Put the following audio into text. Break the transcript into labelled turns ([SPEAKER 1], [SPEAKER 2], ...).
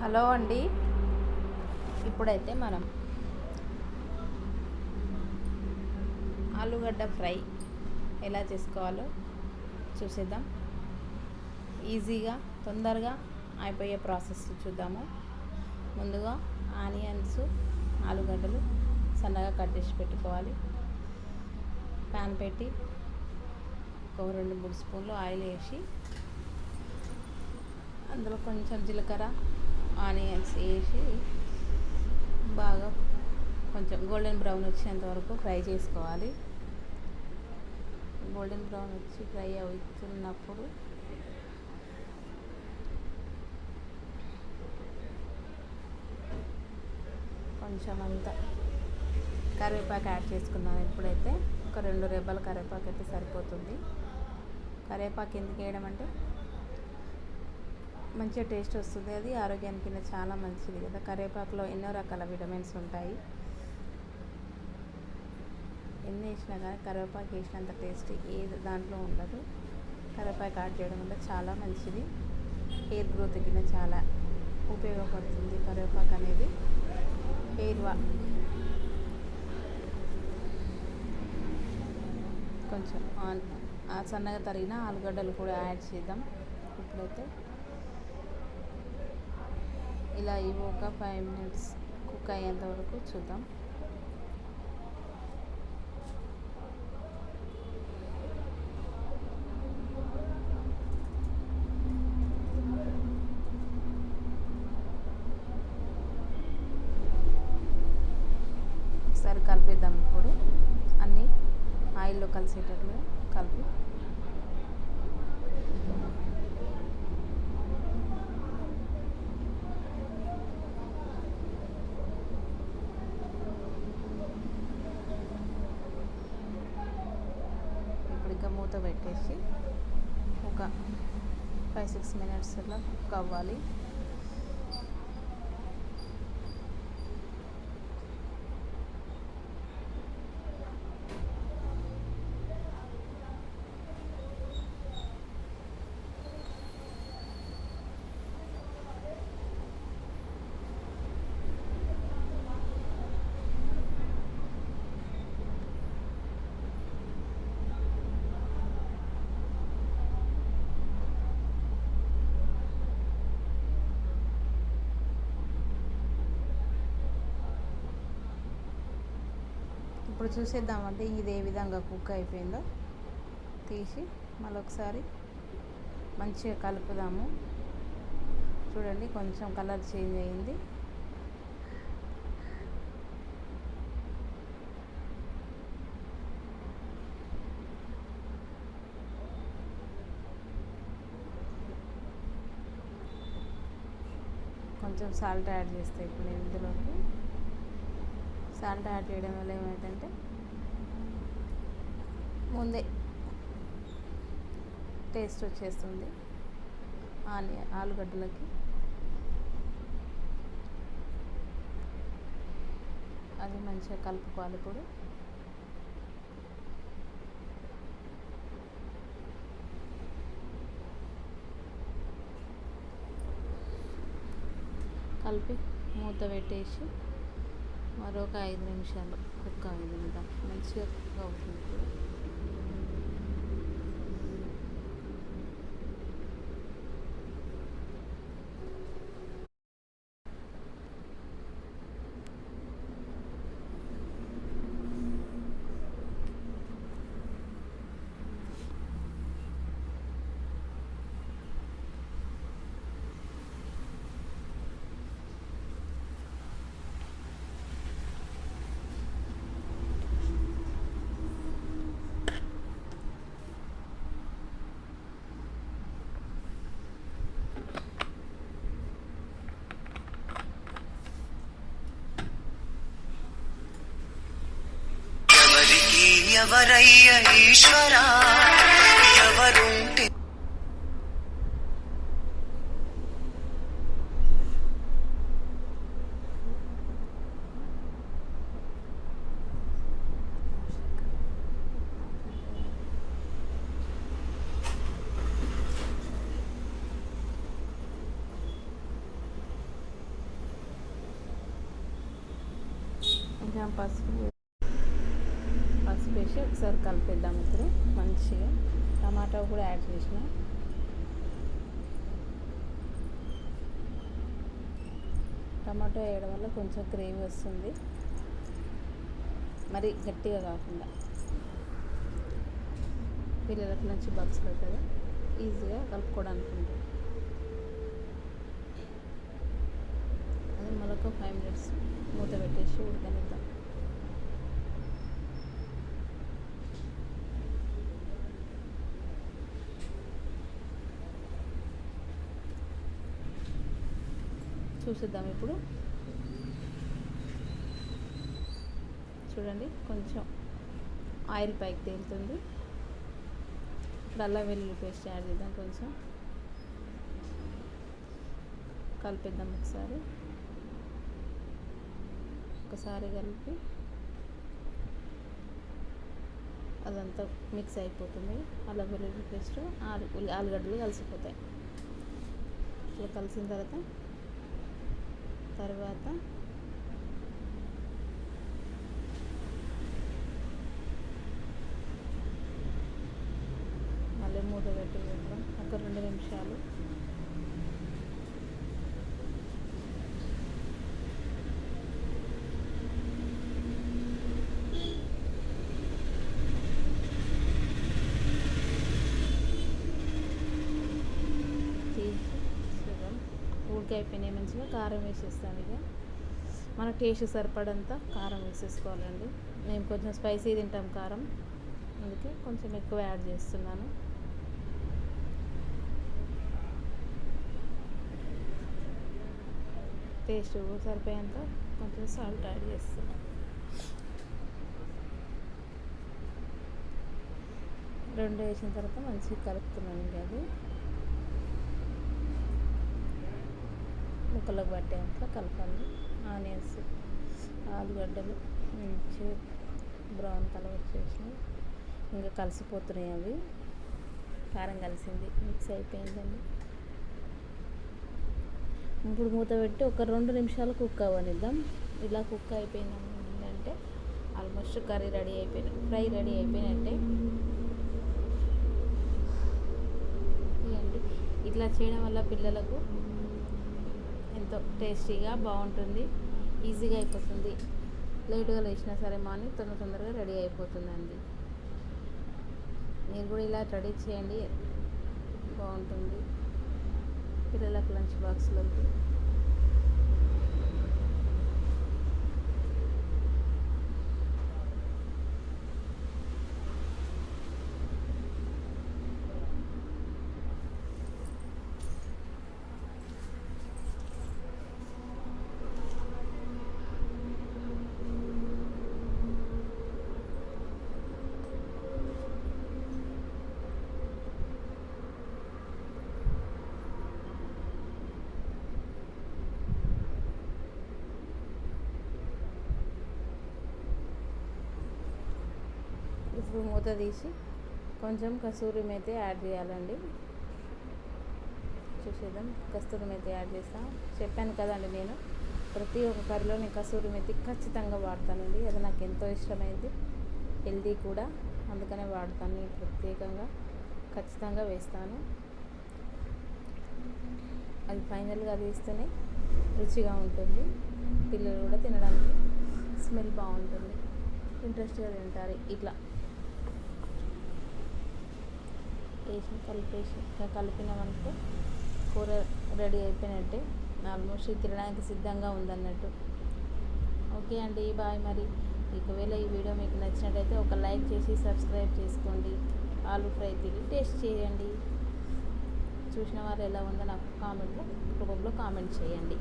[SPEAKER 1] Hello అండి. ఇప్పుడైతే మనం ఆలుగడ్డ ఫ్రై ఎలా చేసుకోవాలో చూసేద్దాం. ఈజీగా తొందరగా అయిపోయే ప్రాసెస్ చూద్దాము. ముందుగా ఆనియన్స్, ఆలుగడ్డలు సన్నగా కట్ చేసి పెట్టుకోవాలి. ప్యాన్ పెట్టి ఒక 2-3 స్పూన్లు ఆయిల్ వేసి అందులో కొంచెం జీలకర్ర, ఆనియన్స్ వేసి బాగా కొంచెం గోల్డెన్ బ్రౌన్ వచ్చేంత వరకు ఫ్రై చేసుకోవాలి. గోల్డెన్ బ్రౌన్ వచ్చి ఫ్రై అవుతున్నప్పుడు కొంచెం అంతా కరివేపాకు యాడ్ చేసుకున్నాను. ఇప్పుడైతే ఒక 2 రెబ్బల కరివేపాకు అయితే సరిపోతుంది. కరివేపాకు ఎందుకు వేయడం అంటే మంచిగా టేస్ట్ వస్తుంది. అది ఆరోగ్యానికి చాలా మంచిది కదా. కరివేపాకులో ఎన్నో రకాల విటమిన్స్ ఉంటాయి. ఎన్ని వేసినా కానీ కరివేపాకు వేసినంత టేస్ట్ ఏ దాంట్లో ఉండదు. కరివేపాకు యాడ్ చేయడం వల్ల చాలా మంచిది. హెయిర్ గ్రోత్కి చాలా ఉపయోగపడుతుంది కరివేపాకు అనేది. కొంచెం సన్నగా తరిగిన ఆలుగడ్డలు కూడా యాడ్ చేద్దాం. ఇప్పుడైతే ఇలా ఇవి ఒక 5 మినిట్స్ కుక్ అయ్యేంత వరకు చూద్దాం. ఒకసారి కలిపిద్దాం. ఇప్పుడు అన్నీ ఆయిల్లో కలిసేటట్లు కలిపి ఇంకా మూత పెట్టేసి ఒక 5-6 మినిట్స్ అట్లా కుక్ అవ్వాలి. ఇప్పుడు చూసేద్దామంటే ఇది ఏ విధంగా కుక్ అయిపోయిందో. తీసి మళ్ళొకసారి మంచిగా కలుపుదాము. చూడండి, కొంచెం కలర్ చేంజ్ అయింది. కొంచెం సాల్ట్ యాడ్ చేస్తే ఇప్పుడు నేను ఇందులోకి సాల్ట్ యాడ్ చేయడం వల్ల ఏమవుతుందంటే ముందే టేస్ట్ వచ్చేస్తుంది ఆలుగడ్డలకి. అది మంచిగా కలుపుకోవాలి. ఇప్పుడు కలిపి మూత పెట్టేసి మరొక 5 నిమిషాలు కుక్ అవ్వనిద్దాం. మంచిగా కుక్ అవుతుంది.
[SPEAKER 2] ఎవరయ్య ఈశ్వరా ఎవరుంటే
[SPEAKER 1] గ్రామ్ పసుపు వేసి ఒకసారి కలిపేద్దాం. ఇప్పుడు మంచిగా టమాటా కూడా యాడ్ చేసిన. టమాటో వేయడం వల్ల కొంచెం గ్రేవీ వస్తుంది, మరి గట్టిగా కాకుండా. పిల్లలకు లంచ్ బాక్స్లో కదా ఈజీగా కలుపుకోవడానికి ఉంటుంది. అది మరొక 5 minutes మూత పెట్టేసి ఉడకనిద్దాం. చూసిద్దాం ఇప్పుడు. చూడండి కొంచెం ఆయిల్ పైకి తేలుతుంది. ఇప్పుడు అల్లం వెల్లుల్లి పేస్ట్ యాడ్ చేద్దాం. కొంచెం కలిపిద్దాం. ఒకసారి కలిపి అదంతా మిక్స్ అయిపోతుంది. అల్లం వెల్లుల్లి పేస్ట్ ఆలుగడ్డలు కలిసిపోతాయి. ఇట్లా కలిసిన తర్వాత మళ్ళీ మూత పెట్టి వేద్దాం ఒక 2 నిమిషాలు. అయిపోయినాయి. మంచిగా కారం వేసేస్తాను. ఇక మన టేస్ట్ సరిపడంత కారం వేసేసుకోవాలండి. మేము కొంచెం స్పైసీ తింటాం కారం, అందుకే కొంచెం ఎక్కువ యాడ్ చేస్తున్నాను. టేస్ట్ సరిపోయేంత కొంచెం సాల్ట్ యాడ్ చేస్తున్నాను. 2 వేసిన తర్వాత మంచిగా కలుపుతున్నాను. ఇంకా అది ముక్కలకు పట్టేంత కలపాలి. ఆనియన్స్, ఆలుగడ్డలు మంచి బ్రౌన్ కలర్ వచ్చేసినాయి. ఇంకా కలిసిపోతున్నాయి. అవి కారం కలిసింది, మిక్స్ అయిపోయిందండి. ఇప్పుడు మూత పెట్టి ఒక 2 నిమిషాలు కుక్ అవ్వనిద్దాం. ఇలా కుక్ అయిపోయిందంటే ఆల్మోస్ట్ కర్రీ రెడీ అయిపోయినట్టు, ఫ్రై రెడీ అయిపోయినట్టే. ఇదండి, ఇట్లా చేయడం వల్ల పిల్లలకు ఎంతో టేస్టీగా బాగుంటుంది, ఈజీగా అయిపోతుంది. లేటుగా లేచినా సరే మార్నింగ్ తొందరగా రెడీ అయిపోతుందండి. మీరు కూడా ఇలా రెడీ చేయండి, బాగుంటుంది పిల్లలకు లంచ్ బాక్స్లోకి. ఇప్పుడు మూత తీసి కొంచెం కసూరి మేతి యాడ్ చేయాలండి. చూసేద్దాం. కస్తూరి మేతి యాడ్ చేస్తాం. చెప్పాను కదండి, నేను ప్రతి ఒక్క కర్రీలో నేను కసూరి మేతి ఖచ్చితంగా వాడతానండి. అది నాకు ఎంతో ఇష్టమైంది, హెల్దీ కూడా, అందుకనే వాడతాను. నేను ప్రత్యేకంగా ఖచ్చితంగా వేస్తాను. అది ఫైనల్గా వేస్తేనే రుచిగా ఉంటుంది. పిల్లలు కూడా తినడానికి స్మెల్ బాగుంటుంది, ఇంట్రెస్ట్గా తింటారు. ఇట్లా వేసి కలిపినామనుకో కూర రెడీ అయిపోయినట్టే. ఆల్మోస్ట్ తినడానికి సిద్ధంగా ఉందన్నట్టు. ఓకే అండి, బాయ్. మరి ఒకవేళ ఈ వీడియో మీకు నచ్చినట్టయితే ఒక లైక్ చేసి సబ్స్క్రైబ్ చేసుకోండి. ఆలూ ఫ్రై తిని టేస్ట్ చేయండి. చూసిన వారు ఎలా ఉందో నాకు రూపంలో కామెంట్ చేయండి.